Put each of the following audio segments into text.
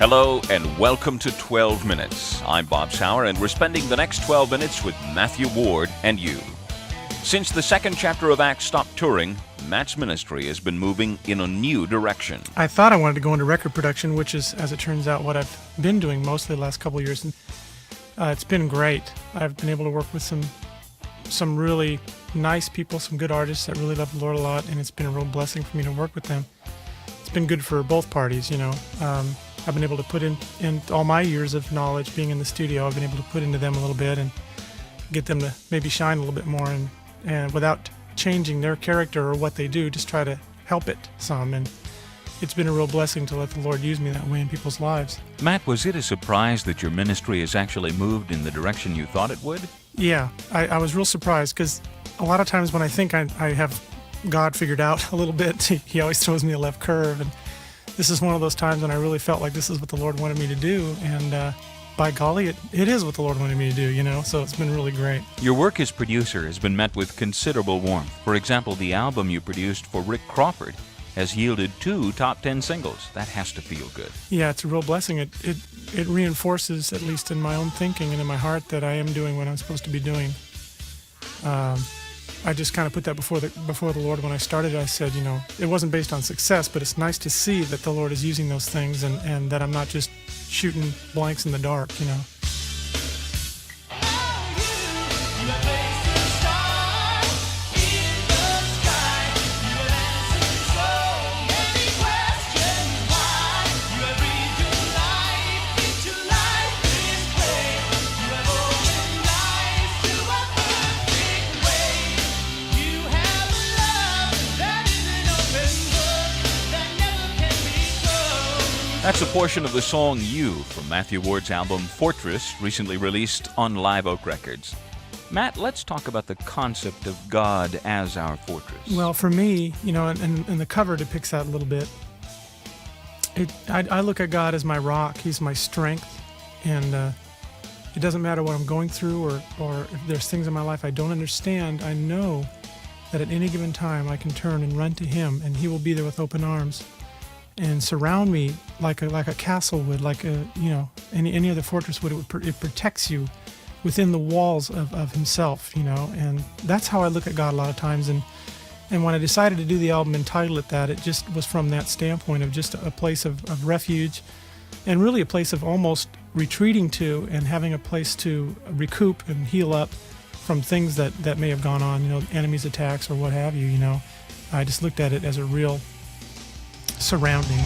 Hello and welcome to 12 Minutes. I'm Bob Souer and we're spending the next 12 minutes with Matthew Ward and you. Since the second chapter of Acts stopped touring, Matt's ministry has been moving in a new direction. I thought I wanted to go into record production, which is, as it turns out, what I've been doing mostly the last couple of years. And it's been great. I've been able to work with some really nice people, some good artists that really love the Lord a lot, and it's been a real blessing for me to work with them. It's been good for both parties, you know. I've been able to put in all my years of knowledge being in the studio, I've been able to put into them a little bit and get them to maybe shine a little bit more and without changing their character or what they do, just try to help it some. And it's been a real blessing to let the Lord use me that way in people's lives. Matt, was it a surprise that your ministry has actually moved in the direction you thought it would? Yeah, I was real surprised because a lot of times when I think I have God figured out a little bit, he always throws me a left curve. And this is one of those times when I really felt like this is what the Lord wanted me to do. And by golly, it is what the Lord wanted me to do, you know, so it's been really great. Your work as producer has been met with considerable warmth. For example, the album you produced for Rick Crawford has yielded 2 top 10 singles. That has to feel good. Yeah, it's a real blessing. It reinforces, at least in my own thinking and in my heart, that I am doing what I'm supposed to be doing. I just kind of put that before the Lord when I started. I said, you know, it wasn't based on success, but it's nice to see that the Lord is using those things and that I'm not just shooting blanks in the dark, you know. That's a portion of the song You from Matthew Ward's album Fortress, recently released on Live Oak Records. Matt, let's talk about the concept of God as our fortress. Well, for me, you know, and the cover depicts that a little bit. I look at God as my rock. He's my strength. And it doesn't matter what I'm going through or if there's things in my life I don't understand. I know that at any given time I can turn and run to Him, and He will be there with open arms and surround me like a castle would, like a, you know, any other fortress would. It protects you within the walls of Himself, you know. And that's how I look at God a lot of times. And when I decided to do the album and title it that, it just was from that standpoint of just a place of refuge and really a place of almost retreating to and having a place to recoup and heal up from things that may have gone on, you know, enemies' attacks or what have you, you know. I just looked at it as a real surrounding.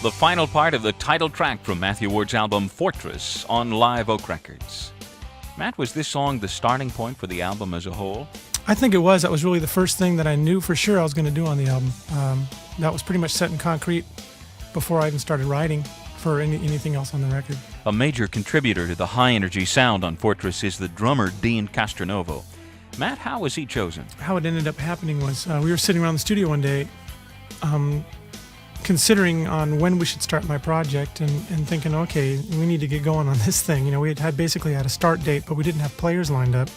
The final part of the title track from Matthew Ward's album Fortress on Live Oak Records. Matt, was this song the starting point for the album as a whole? I think it was. That was really the first thing that I knew for sure I was going to do on the album. That was pretty much set in concrete before I even started writing for anything else on the record. A major contributor to the high-energy sound on Fortress is the drummer Dean Castronovo. Matt, how was he chosen? How it ended up happening was we were sitting around the studio one day considering on when we should start my project and thinking, okay, we need to get going on this thing. You know, we had basically had a start date, but we didn't have players lined up.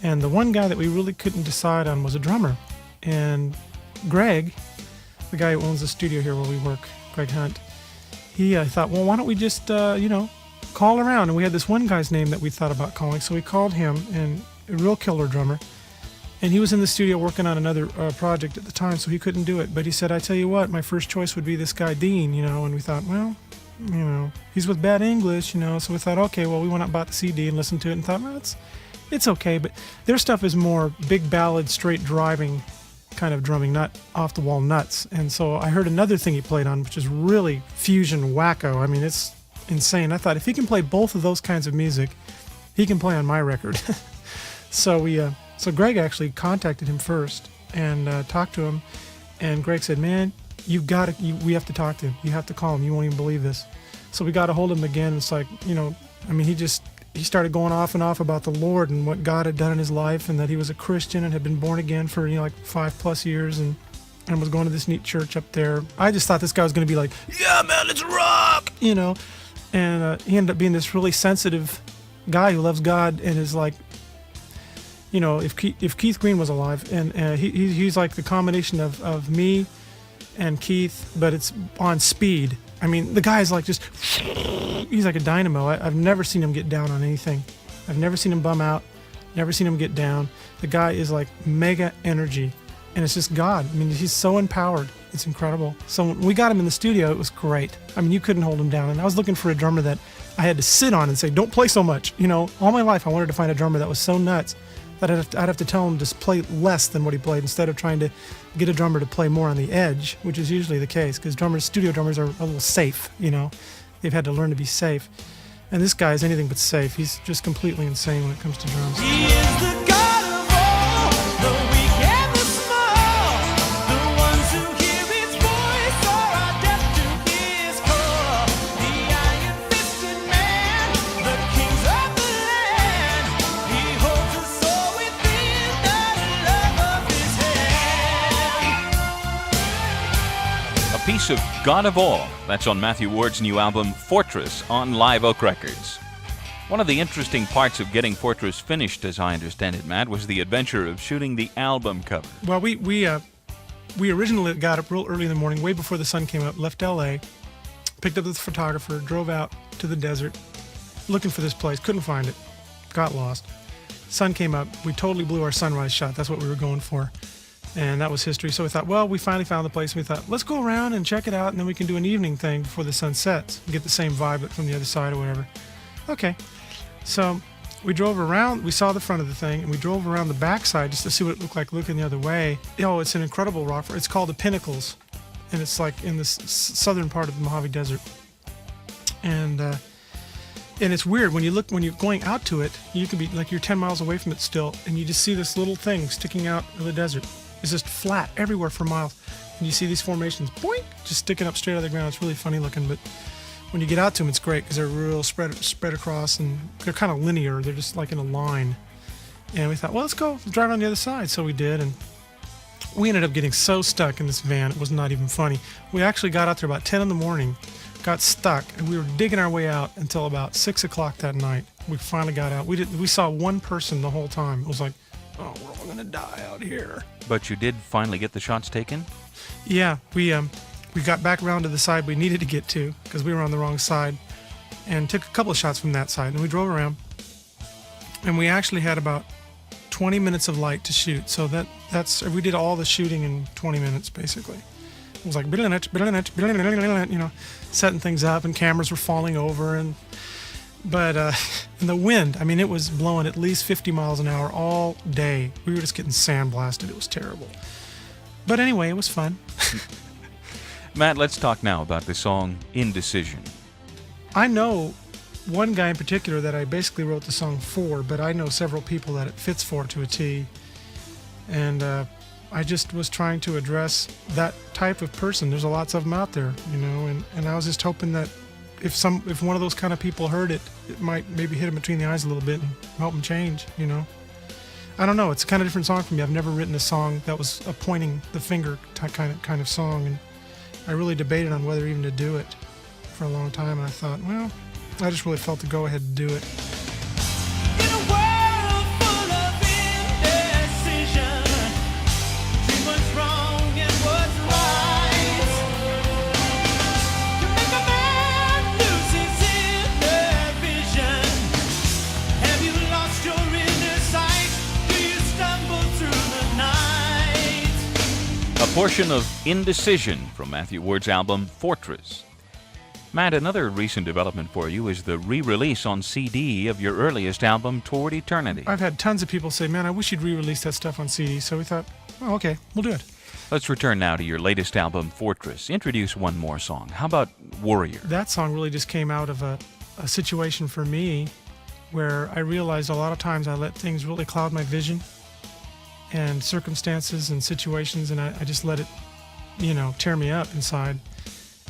And the one guy that we really couldn't decide on was a drummer. And Greg, the guy who owns the studio here where we work, Greg Hunt, he thought, well, why don't we just, call around? And we had this one guy's name that we thought about calling, so we called him, and a real killer drummer. And he was in the studio working on another project at the time, so he couldn't do it. But he said, I tell you what, my first choice would be this guy, Dean, and we thought, well, he's with Bad English, so we thought, okay, well, we went out and bought the CD and listened to it and thought, well, it's okay, but their stuff is more big ballad, straight driving kind of drumming, not off-the-wall nuts. And so I heard another thing he played on, which is really fusion wacko. I mean, it's insane. I thought if he can play both of those kinds of music, he can play on my record. So Greg actually contacted him first and talked to him, and Greg said, man, we have to talk to him. You have to call him. You won't even believe this. So we got a hold of him again. It's like, he started going off and off about the Lord and what God had done in his life, and that he was a Christian and had been born again for, like 5+ years and was going to this neat church up there. I just thought this guy was going to be like, yeah, man, let's rock, and he ended up being this really sensitive guy who loves God and is like, if Keith Green was alive, and he's like the combination of me and Keith, but it's on speed. I mean, the guy's like he's like a dynamo. I've never seen him get down on anything. I've never seen him bum out, never seen him get down. The guy is like mega energy, and it's just God. I mean, he's so empowered. It's incredible. So when we got him in the studio, it was great. I mean, you couldn't hold him down, and I was looking for a drummer that I had to sit on and say, don't play so much. All my life I wanted to find a drummer that was so nuts that I'd have to tell him to play less than what he played instead of trying to get a drummer to play more on the edge, which is usually the case because studio drummers are a little safe, They've had to learn to be safe. And this guy is anything but safe. He's just completely insane when it comes to drums. He is the God of all, the weak and the small, the ones who hear his voice or are deaf to his call. The iron-fisted man, the kings of the land, he holds us all within the love of his hand. A piece of God of All. That's on Matthew Ward's new album, Fortress, on Live Oak Records. One of the interesting parts of getting Fortress finished, as I understand it, Matt, was the adventure of shooting the album cover. Well, we originally got up real early in the morning, way before the sun came up, left L.A., picked up the photographer, drove out to the desert, looking for this place, couldn't find it, got lost. Sun came up, we totally blew our sunrise shot, that's what we were going for. And that was history. So we thought, well, we finally found the place. And we thought, let's go around and check it out, and then we can do an evening thing before the sun sets and get the same vibe but from the other side or whatever. Okay. So we drove around. We saw the front of the thing, and we drove around the backside just to see what it looked like looking the other way. It's an incredible rock. It's called the Pinnacles, and it's like in the southern part of the Mojave Desert. And it's weird when you're going out to it. You could be like you're 10 miles away from it still, and you just see this little thing sticking out of the desert. It's just flat everywhere for miles. And you see these formations, boink, just sticking up straight out of the ground. It's really funny looking, but when you get out to them, it's great because they're real spread across, and they're kind of linear. They're just like in a line. And we thought, well, let's go drive on the other side. So we did, and we ended up getting so stuck in this van, it was not even funny. We actually got out there about 10 in the morning, got stuck, and we were digging our way out until about 6 o'clock that night. We finally got out. We saw one person the whole time. It was like, oh, we're all going to die out here. But you did finally get the shots taken? Yeah, we got back around to the side we needed to get to because we were on the wrong side, and took a couple of shots from that side. And we drove around, and we actually had about 20 minutes of light to shoot. So we did all the shooting in 20 minutes basically. It was like setting things up, and cameras were falling over, but and the wind, I mean, it was blowing at least 50 miles an hour all day. We were just getting sandblasted. It was terrible. But anyway, it was fun. Matt, let's talk now about the song Indecision. I know one guy in particular that I basically wrote the song for, but I know several people that it fits for to a T. And I just was trying to address that type of person. There's lots of them out there, and I was just hoping that if one of those kind of people heard it, it might maybe hit them between the eyes a little bit and help them change, I don't know. It's a kind of different song for me. I've never written a song that was a pointing the finger kind of song, and I really debated on whether even to do it for a long time, and I thought, well, I just really felt the go-ahead to do it. In a world full of indecision, between what's wrong and what's right, you make a man lose his inner vision. Have you lost your inner sight? Do you stumble through the night? A portion of Indecision from Matthew Ward's album, Fortress. Matt, another recent development for you is the re-release on CD of your earliest album, Toward Eternity. I've had tons of people say, man, I wish you'd re-release that stuff on CD. So we thought, oh, okay, we'll do it. Let's return now to your latest album, Fortress. Introduce one more song. How about Warrior? That song really just came out of a situation for me where I realized a lot of times I let things really cloud my vision and circumstances and situations, and I just let it, tear me up inside.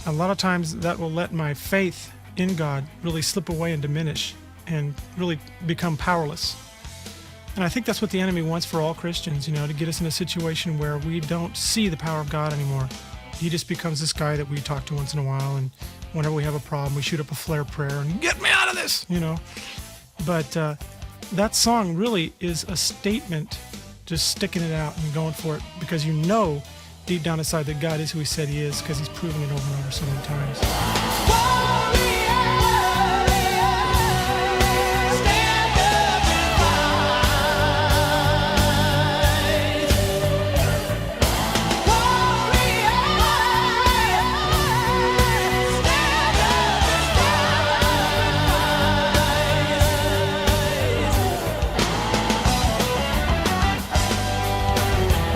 A lot of times that will let my faith in God really slip away and diminish and really become powerless. And I think that's what the enemy wants for all Christians, to get us in a situation where we don't see the power of God anymore. He just becomes this guy that we talk to once in a while, and whenever we have a problem, we shoot up a flare prayer and get me out of this, But that song really is a statement, just sticking it out and going for it, because deep down inside that God is who he said he is, because he's proven it over and over so many times.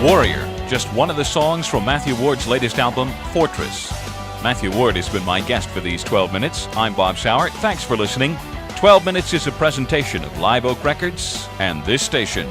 Warrior, just one of the songs from Matthew Ward's latest album, Fortress. Matthew Ward has been my guest for these 12 minutes. I'm Bob Souer. Thanks for listening. 12 Minutes is a presentation of Live Oak Records and this station.